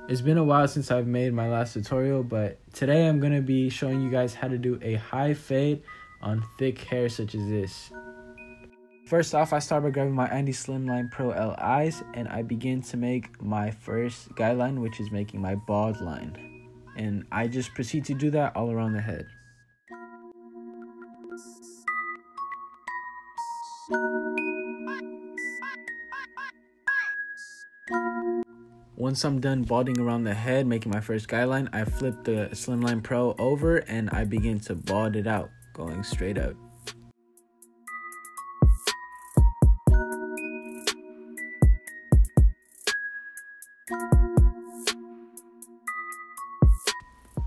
It's been a while since I've made my last tutorial, but today I'm going to be showing you guys how to do a high fade on thick hair such as this. First off, I start by grabbing my Slimline Pro LIs and I begin to make my first guideline, which is making my bald line. And I just proceed to do that all around the head. Once I'm done balding around the head, making my first guideline, I flip the Slimline Pro over and I begin to bald it out, going straight up.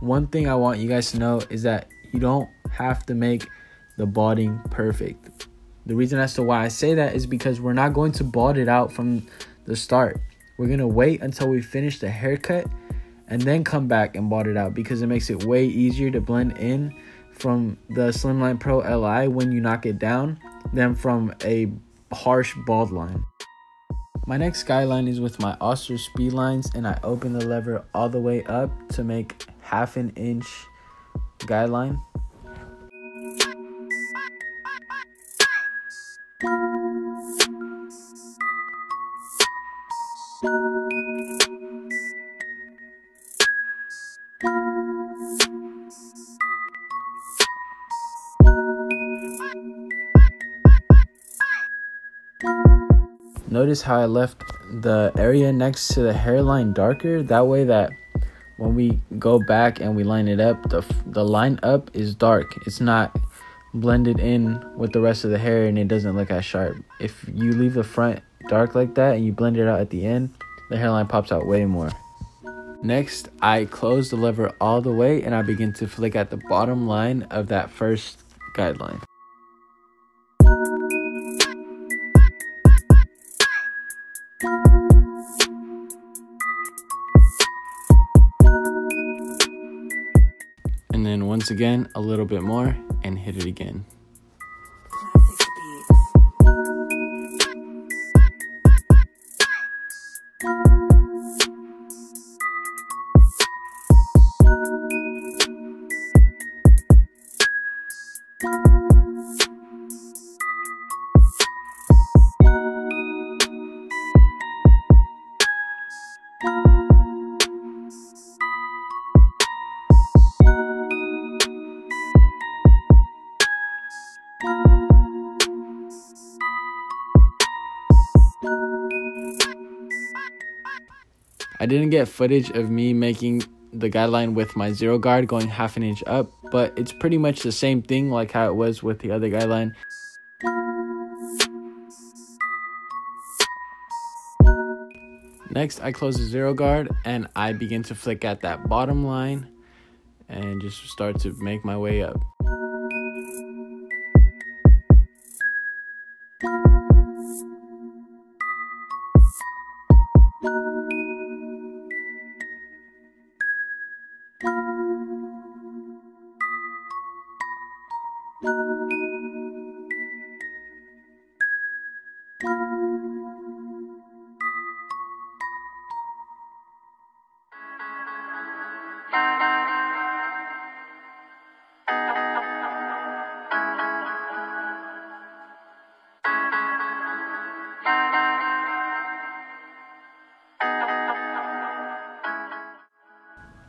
One thing I want you guys to know is that you don't have to make the balding perfect. The reason as to why I say that is because we're not going to bald it out from the start. We're going to wait until we finish the haircut and then come back and bald it out, because it makes it way easier to blend in from the Slimline Pro LI when you knock it down than from a harsh bald line. My next guideline is with my Oster speed lines, and I open the lever all the way up to make 1/2 inch guideline. Notice how I left the area next to the hairline darker, that way that when we go back and we line it up, the line up is dark. It's not blended in with the rest of the hair and it doesn't look as sharp. If you leave the front dark like that and you blend it out at the end, the hairline pops out way more. Next, I close the lever all the way and I begin to flick at the bottom line of that first guideline. And then once again, a little bit more and hit it again. I didn't get footage of me making the guideline with my zero guard going 1/2 inch up, but it's pretty much the same thing like how it was with the other guideline. Next, I close the zero guard and I begin to flick at that bottom line and just start to make my way up.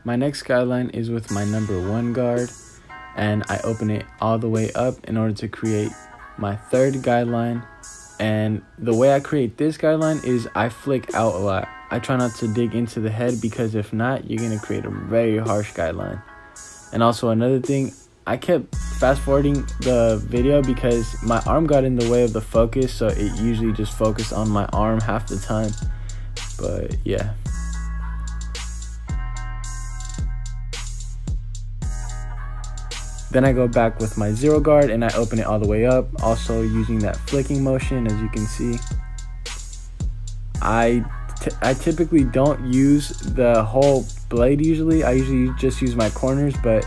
My next guideline is with my number 1 guard, and I open it all the way up in order to create my third guideline. And the way I create this guideline is I flick out a lot. I try not to dig into the head, because if not, you're going to create a very harsh guideline. And also another thing, I kept fast forwarding the video because my arm got in the way of the focus, so it usually just focused on my arm half the time. But yeah. Then I go back with my zero guard and I open it all the way up, also using that flicking motion. As you can see, I typically don't use the whole blade usually. I usually just use my corners, but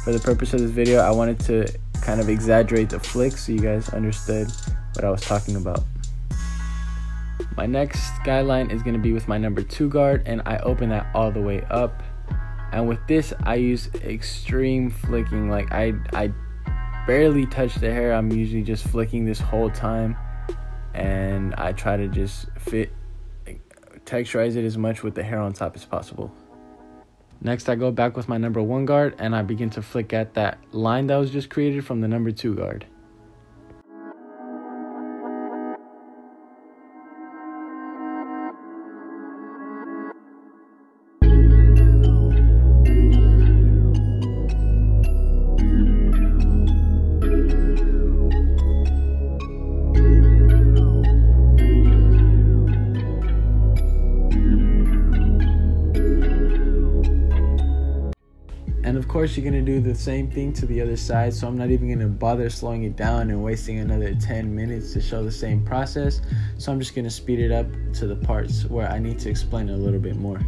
for the purpose of this video, I wanted to kind of exaggerate the flick so you guys understood what I was talking about. My next guideline is going to be with my number 2 guard, and I open that all the way up. And with this, I use extreme flicking. Like I barely touch the hair. I'm usually just flicking this whole time, and I try to just texturize it as much with the hair on top as possible. Next, I go back with my number 1 guard, and I begin to flick at that line that was just created from the number 2 guard. And of course, you're going to do the same thing to the other side, so I'm not even going to bother slowing it down and wasting another 10 minutes to show the same process. So I'm just going to speed it up to the parts where I need to explain a little bit more.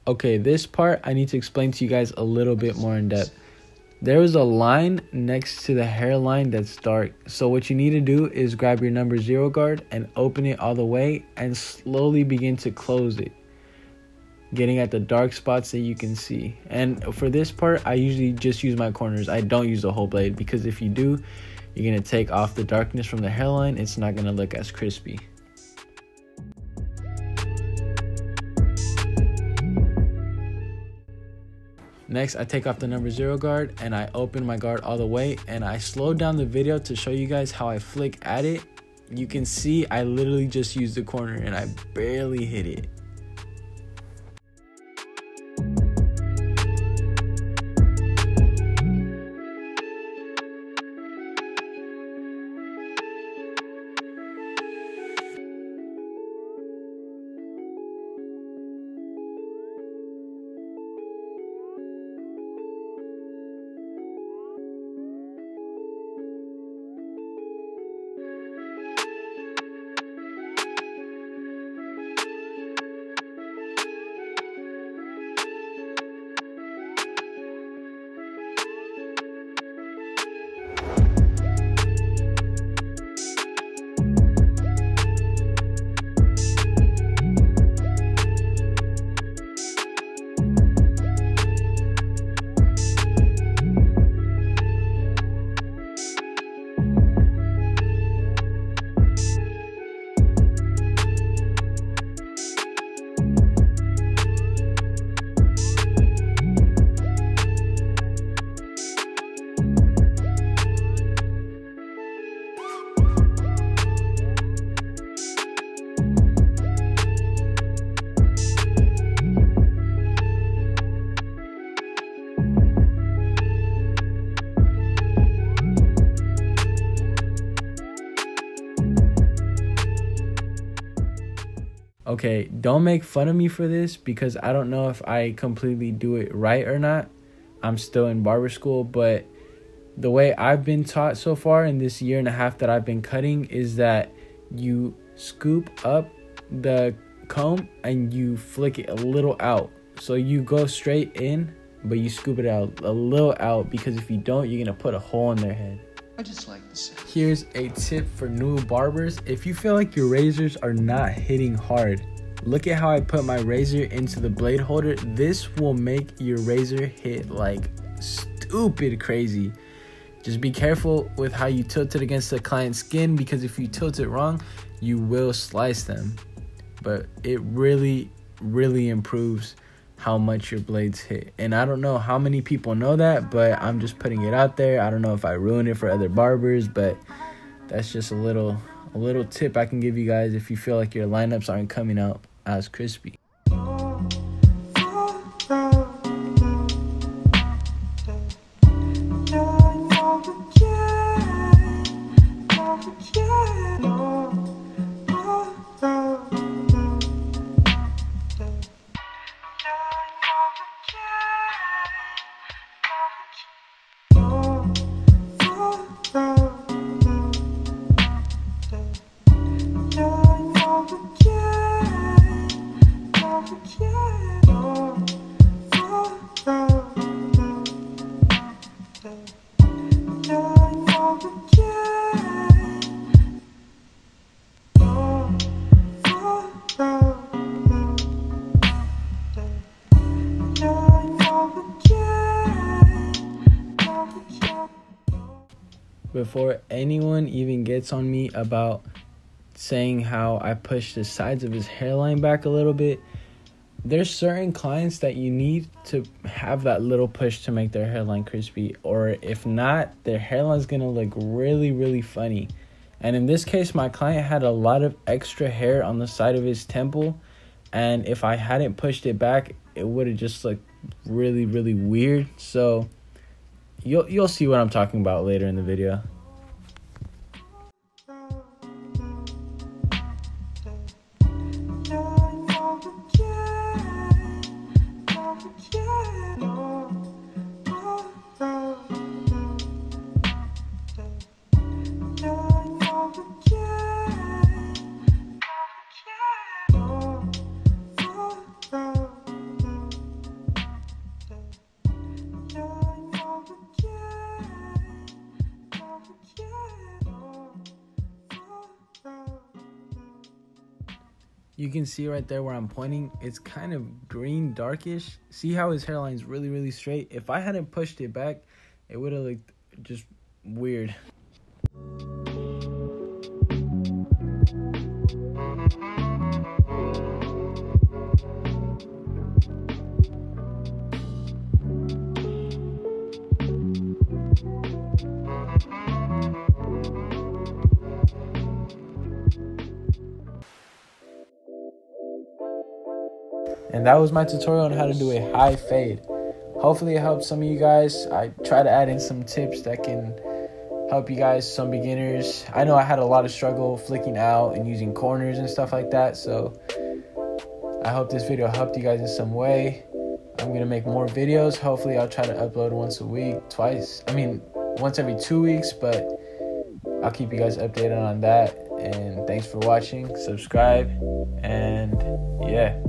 Okay, this part I need to explain to you guys a little bit more in depth. There is a line next to the hairline that's dark. So what you need to do is grab your number 0 guard and open it all the way and slowly begin to close it, getting at the dark spots that you can see. And for this part, I usually just use my corners. I don't use the whole blade, because if you do, you're going to take off the darkness from the hairline. It's not going to look as crispy. Next, I take off the number 0 guard and I open my guard all the way, and I slow down the video to show you guys how I flick at it. You can see I literally just used the corner and I barely hit it. Okay, don't make fun of me for this, because I don't know if I completely do it right or not. I'm still in barber school, but the way I've been taught so far in this 1.5 years that I've been cutting is that you scoop up the comb and you flick it a little out. So you go straight in, but you scoop it out a little out, because if you don't, you're gonna put a hole in their head. I just like this. Here's a tip for new barbers. If you feel like your razors are not hitting hard, look at how I put my razor into the blade holder. This will make your razor hit like stupid crazy. Just be careful with how you tilt it against the client's skin, because if you tilt it wrong, you will slice them. But it really improves how much your blades hit. And I don't know how many people know that, but I'm just putting it out there. I don't know if I ruin it for other barbers, but that's just a little tip I can give you guys if you feel like your lineups aren't coming out as crispy. Before anyone even gets on me about saying how I push the sides of his hairline back a little bit, there's certain clients that you need to have that little push to make their hairline crispy, or if not, their hairline's gonna look really, really funny. And in this case, my client had a lot of extra hair on the side of his temple, and if I hadn't pushed it back, it would have just looked really, really weird. So you'll see what I'm talking about later in the video. You can see right there where I'm pointing, it's kind of green, darkish. See how his hairline's really, really straight? If I hadn't pushed it back, it would have looked just weird. And that was my tutorial on how to do a high fade. Hopefully it helped some of you guys. I try to add in some tips that can help you guys, some beginners. I know I had a lot of struggle flicking out and using corners and stuff like that. So I hope this video helped you guys in some way. I'm going to make more videos. Hopefully I'll try to upload once every 2 weeks, but I'll keep you guys updated on that. And thanks for watching. Subscribe, and yeah.